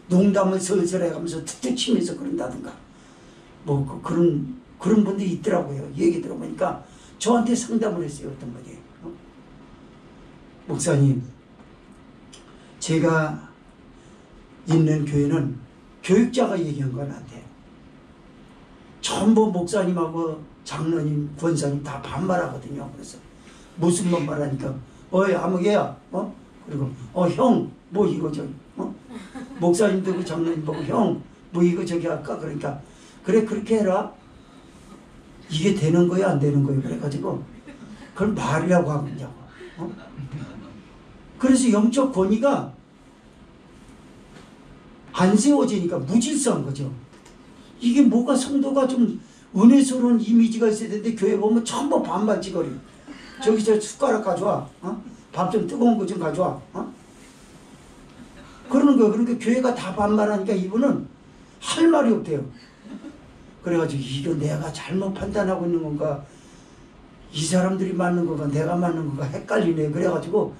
농담을 슬슬 해가면서 툭툭 치면서 그런다든가 뭐 그런 분들이 있더라고요. 얘기 들어보니까 저한테 상담을 했어요. 어떤 분이 목사님, 제가 있는 교회는 교육자가 얘기한 건 안 돼요. 전부 목사님하고 장로님, 권사님 다 반말하거든요. 그래서 무슨 말하니까 어이 아무개야 그리고 형 뭐 이거 저기 목사님도 그 장로님 보고 형 뭐 이거 저기 할까 그러니까 그래 그렇게 해라. 이게 되는 거야 안 되는 거야 그래가지고 그걸 말이라고 하겠냐고. 그래서 영적 권위가 안 세워지니까 무질서한 거죠. 이게 뭐가 성도가 좀 은혜스러운 이미지가 있어야 되는데 교회 보면 전부 반반찌거리. 저기 저 숟가락 가져와. 밥 좀 뜨거운 거 좀 가져와. 그러는 거예요. 그러니까 교회가 다 반말하니까 이분은 할 말이 없대요. 그래가지고 이거 내가 잘못 판단하고 있는 건가 이 사람들이 맞는 건가 내가 맞는 건가 헷갈리네. 그래가지고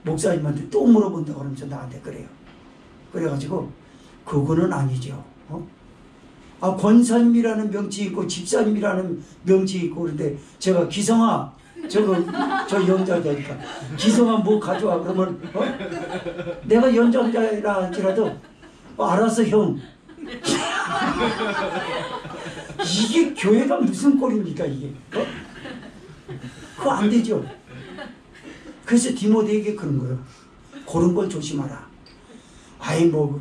목사님한테 또 물어본다고 그러면서 나한테 그래요. 그래가지고 그거는 아니죠. 권사님이라는 명칭이 있고 집사님이라는 명칭이 있고 그런데 제가 기성아 저 연장자니까 기성아 뭐 가져와 그러면 내가 연장자라 할지라도 알아서 형 이게 교회가 무슨 꼴입니까 이게 그거 안 되죠. 그래서 디모데에게 그런 거예요. 그런 걸 조심하라. 아이 뭐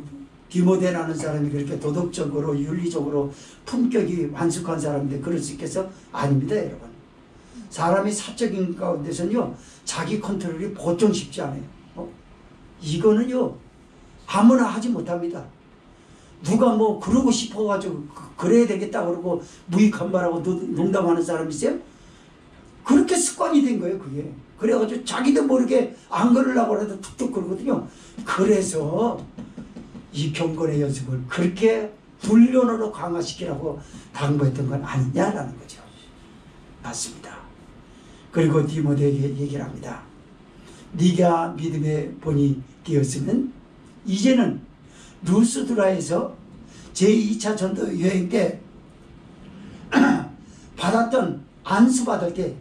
디모데라는 사람이 그렇게 도덕적으로 윤리적으로 품격이 완숙한 사람인데 그럴 수 있겠어? 아닙니다 여러분. 사람이 사적인 가운데서는요 자기 컨트롤이 보통 쉽지 않아요. 이거는요 아무나 하지 못합니다. 누가 뭐 그러고 싶어가지고 그래야 되겠다 그러고 무익한 말하고 농담하는 사람 있어요? 그렇게 습관이 된 거예요 그게. 그래가지고 자기도 모르게 안 그러려고 해도 툭툭 그러거든요. 그래서 이 경건의 연습을 그렇게 훈련으로 강화시키라고 당부했던 건 아니냐라는 거죠. 맞습니다. 그리고 디모데에게 얘기를 합니다. 네가 믿음의 본이 되었으면 이제는 루스드라에서 제2차 전도 여행 때 받았던 안수받을 때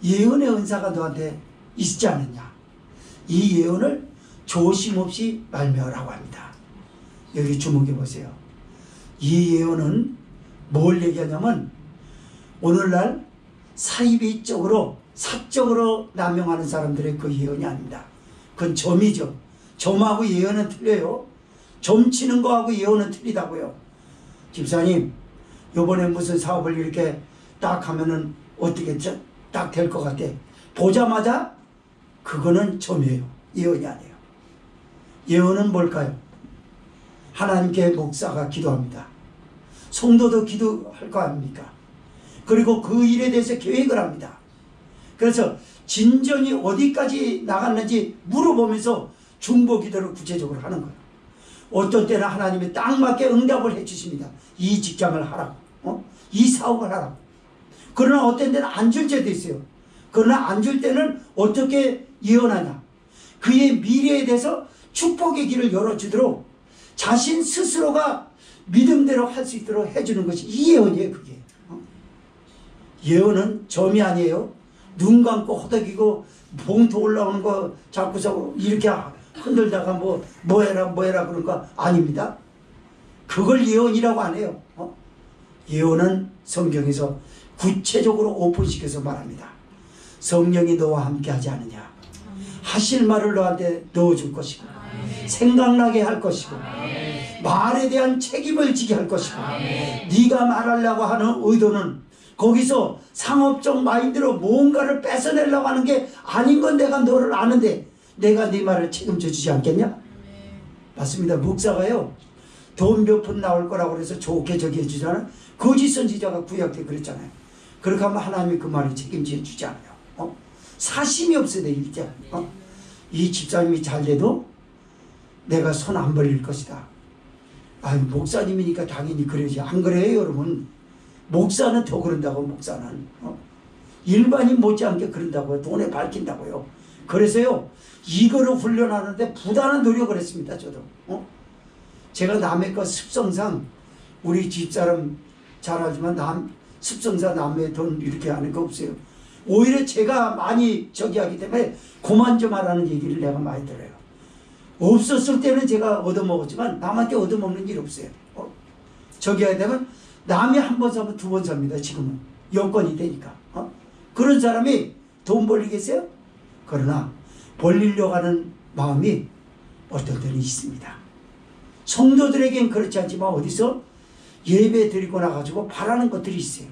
예언의 은사가 너한테 있지 않느냐. 이 예언을 조심 없이 말미하라고 합니다. 여기 주목해 보세요. 이 예언은 뭘 얘기하냐면 오늘날 사이비적으로 사적으로 남용하는 사람들의 그 예언이 아닙니다. 그건 점이죠. 점하고 예언은 틀려요. 점 치는 거하고 예언은 틀리다고요. 집사님 요번에 무슨 사업을 이렇게 딱 하면은 어떻게 딱 될 것 같아. 보자마자 그거는 점이에요. 예언이 아니에요. 예언은 뭘까요? 하나님께 목사가 기도합니다. 성도도 기도할 거 아닙니까? 그리고 그 일에 대해서 계획을 합니다. 그래서 진전이 어디까지 나갔는지 물어보면서 중보 기도를 구체적으로 하는 거예요. 어떤 때는 하나님이 딱 맞게 응답을 해주십니다. 이 직장을 하라고, 이 사업을 하라고. 그러나 어떤 때는 안 줄 때도 있어요. 그러나 안 줄 때는 어떻게 예언하냐. 그의 미래에 대해서 축복의 길을 열어주도록 자신 스스로가 믿음대로 할 수 있도록 해주는 것이 이 예언이에요. 그게 예언은 점이 아니에요. 눈 감고 허덕이고 봉투 올라오는 거 자꾸자꾸 이렇게 흔들다가 뭐 해라 그런 거 아닙니다. 그걸 예언이라고 안 해요. 예언은 성경에서 구체적으로 오픈시켜서 말합니다. 성령이 너와 함께 하지 않느냐. 하실 말을 너한테 넣어줄 것이고 생각나게 할 것이고 말에 대한 책임을 지게 할 것이고 네가 말하려고 하는 의도는 거기서 상업적 마인드로 뭔가를 뺏어내려고 하는 게 아닌 건 내가 너를 아는데 내가 네 말을 책임져 주지 않겠냐? 맞습니다. 목사가요 돈 몇 푼 나올 거라고 해서 좋게 저기 해주잖아요. 거짓 선지자가 구약 때 그랬잖아요. 그렇게 하면 하나님이 그 말을 책임져 주지 않아요. 사심이 없어야 돼. 일제. 이 집사님이 잘 돼도 내가 손 안 벌릴 것이다. 아유 목사님이니까 당연히 그러지. 안 그래요 여러분. 목사는 더 그런다고. 목사는 일반인 못지않게 그런다고요. 돈에 밝힌다고요. 그래서요 이거를 훈련하는데 부단한 노력을 했습니다. 저도 제가 남의 거 습성상 우리 집사람 잘 알지만 습성상 남의 돈 이렇게 하는 거 없어요. 오히려 제가 많이 저기 하기 때문에 그만 좀 하라는 얘기를 내가 많이 들어요. 없었을 때는 제가 얻어먹었지만 남한테 얻어먹는 일 없어요. 저기 해야 되면 남이 한 번 사면 두 번 삽니다. 지금은 여건이 되니까. 그런 사람이 돈 벌리겠어요? 그러나 벌리려고 하는 마음이 어떤 때는 있습니다. 성도들에겐 그렇지 않지만 어디서 예배 드리고 나가지고 바라는 것들이 있어요.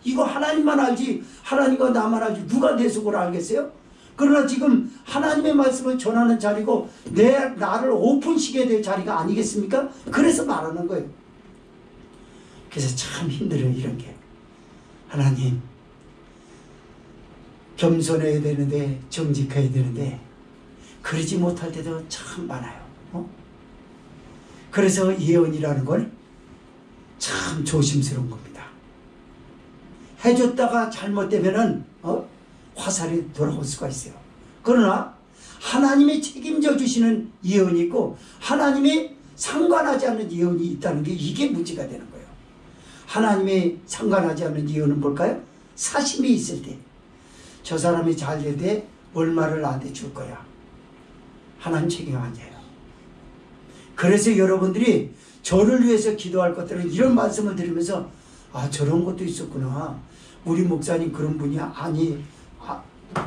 이거 하나님만 알지 하나님과 나만 알지 누가 내 속을 알겠어요? 그러나 지금 하나님의 말씀을 전하는 자리고 나를 오픈시켜야 될 자리가 아니겠습니까? 그래서 말하는 거예요. 그래서 참 힘들어요 이런 게. 하나님 겸손해야 되는데 정직해야 되는데 그러지 못할 때도 참 많아요. 그래서 예언이라는 걸 참 조심스러운 겁니다. 해줬다가 잘못되면은 화살이 돌아올 수가 있어요. 그러나 하나님이 책임져 주시는 예언이 있고 하나님이 상관하지 않는 예언이 있다는 게 이게 문제가 되는 거예요. 하나님이 상관하지 않는 예언은 뭘까요? 사심이 있을 때 저 사람이 잘 될 때 얼마를 나한테 줄 거야. 하나님 책임 아니에요. 그래서 여러분들이 저를 위해서 기도할 것들은 이런 말씀을 드리면서 아 저런 것도 있었구나. 우리 목사님 그런 분이야. 아니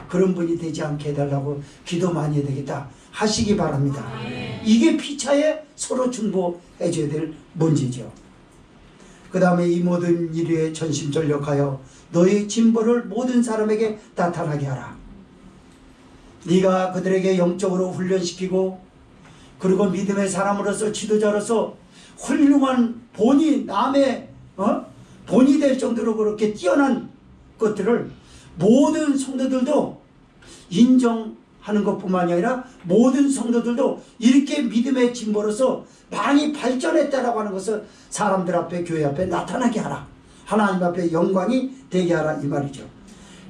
그런 분이 되지 않게 해달라고 기도 많이 해야 되겠다 하시기 바랍니다. 이게 피차에 서로 중보해 줘야 될 문제죠. 그 다음에 이 모든 일에 전심전력하여 너의 진보를 모든 사람에게 나타나게 하라. 네가 그들에게 영적으로 훈련시키고 그리고 믿음의 사람으로서 지도자로서 훌륭한 본이 남의 본이 될 정도로 그렇게 뛰어난 것들을 모든 성도들도 인정하는 것뿐만이 아니라 모든 성도들도 이렇게 믿음의 진보로서 많이 발전했다라고 하는 것을 사람들 앞에 교회 앞에 나타나게 하라. 하나님 앞에 영광이 되게 하라 이 말이죠.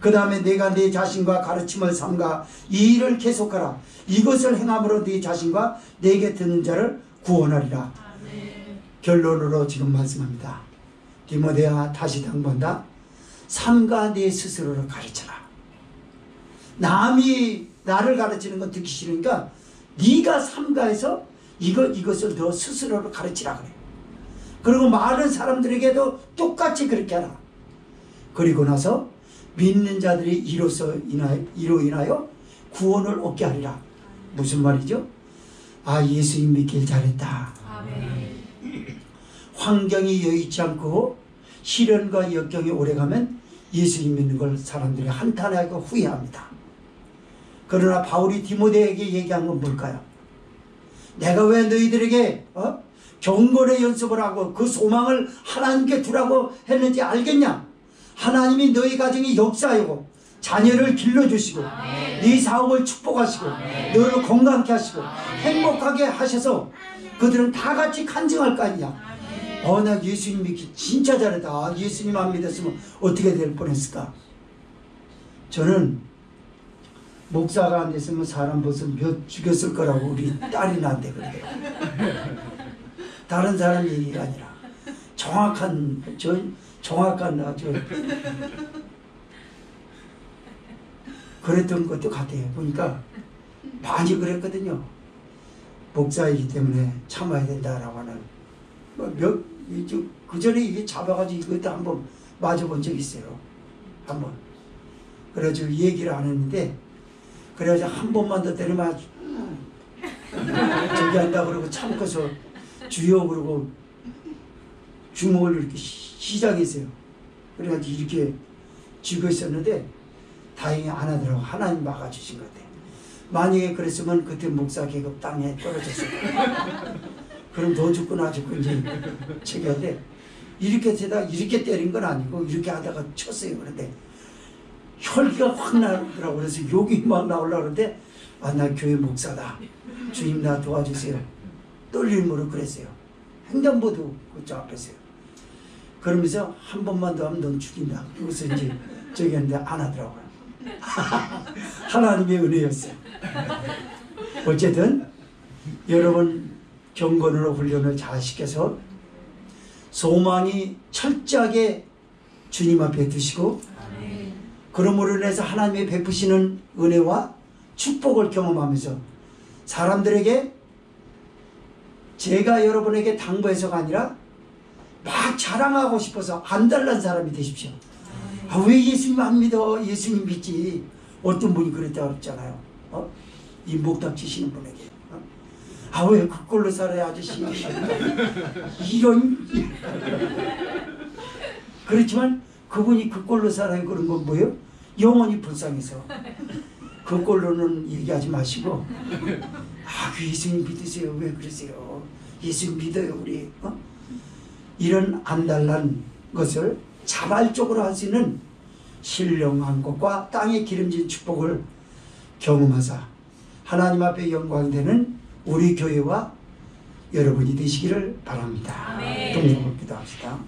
그 다음에 내가 네 자신과 가르침을 삼가 이 일을 계속하라. 이것을 행함으로 네 자신과 내게 듣는 자를 구원하리라. 결론으로 지금 말씀합니다. 디모데야 다시 당부한다. 삼가 네 스스로를 가르쳐라. 남이 나를 가르치는 건 듣기 싫으니까 네가 삼가해서 이것을 너 스스로를 가르치라 그래. 그리고 많은 사람들에게도 똑같이 그렇게 하라. 그리고 나서 믿는 자들이 이로 인하여 구원을 얻게 하리라. 무슨 말이죠? 아 예수님 믿길 잘했다. 환경이 여의치 않고 시련과 역경이 오래가면 예수님 믿는 걸 사람들이 한탄하고 후회합니다. 그러나 바울이 디모데에게 얘기한 건 뭘까요? 내가 왜 너희들에게 경건의 연습을 하고 그 소망을 하나님께 두라고 했는지 알겠냐? 하나님이 너희 가정에 역사하고 자녀를 길러주시고 네 사업을 축복하시고 너를 건강케 하시고 행복하게 하셔서 그들은 다 같이 간증할 거 아니냐. 나 예수님 믿기 진짜 잘했다. 예수님 안 믿었으면 어떻게 될 뻔했을까. 저는 목사가 안 됐으면 사람 벌써 몇 죽였을 거라고 우리 딸이 나한테 그래요. 다른 사람 얘기가 아니라 정확한 그랬던 것도 같아요. 보니까 많이 그랬거든요. 목사이기 때문에 참아야 된다라고 하는 그 전에 이게 잡아가지고 이것도 한번 맞아본 적이 있어요. 한번. 그래가지고 얘기를 안 했는데 그래가지고 한 번만 더 때리면 저기 한다 그러고 참고서 주여 그러고 주먹을 이렇게 시작했어요. 그래가지고 이렇게 쥐고 있었는데 다행히 안 하더라고. 하나님 막아주신 것 같아요. 만약에 그랬으면 그때 목사 계급 땅에 떨어졌을 거예요. 그럼 더 죽고 나 죽고 이제 책이한데 이렇게 되다 이렇게 때린 건 아니고 이렇게 하다가 쳤어요. 그런데 혈기가 확 나더라고. 그래서 욕이 막 나오려고 그러는데 나 교회 목사다. 주님 나 도와주세요. 떨림으로 그랬어요. 횡단보도 그쪽 앞에서요. 그러면서 한 번만 더 하면 넌 죽인다. 그래서 이제 저기 했는데 안 하더라고요. 하나님의 은혜였어요. 어쨌든 여러분 경건으로 훈련을 잘 시켜서 소망이 철저하게 주님 앞에 두시고 그러므로 인해서 하나님의 베푸시는 은혜와 축복을 경험하면서 사람들에게 제가 여러분에게 당부해서가 아니라 막 자랑하고 싶어서 안달난 사람이 되십시오. 왜 예수님 안 믿어? 예수님 믿지. 어떤 분이 그랬다고 그랬잖아요. 이 목탁 치시는 분에게. 왜 그꼴로 살아야 아저씨. 이런. 그렇지만 그분이 그꼴로 살아요. 그런 건 뭐예요? 영혼이 불쌍해서. 그꼴로는 얘기하지 마시고 그 예수님 믿으세요. 왜 그러세요? 예수님 믿어요 우리. 이런 안달난 것을 자발적으로 할 수 있는 신령한 것과 땅에 기름진 축복을 경험하사 하나님 앞에 영광이 되는 우리 교회와 여러분이 되시기를 바랍니다. 동정으로 기도합시다.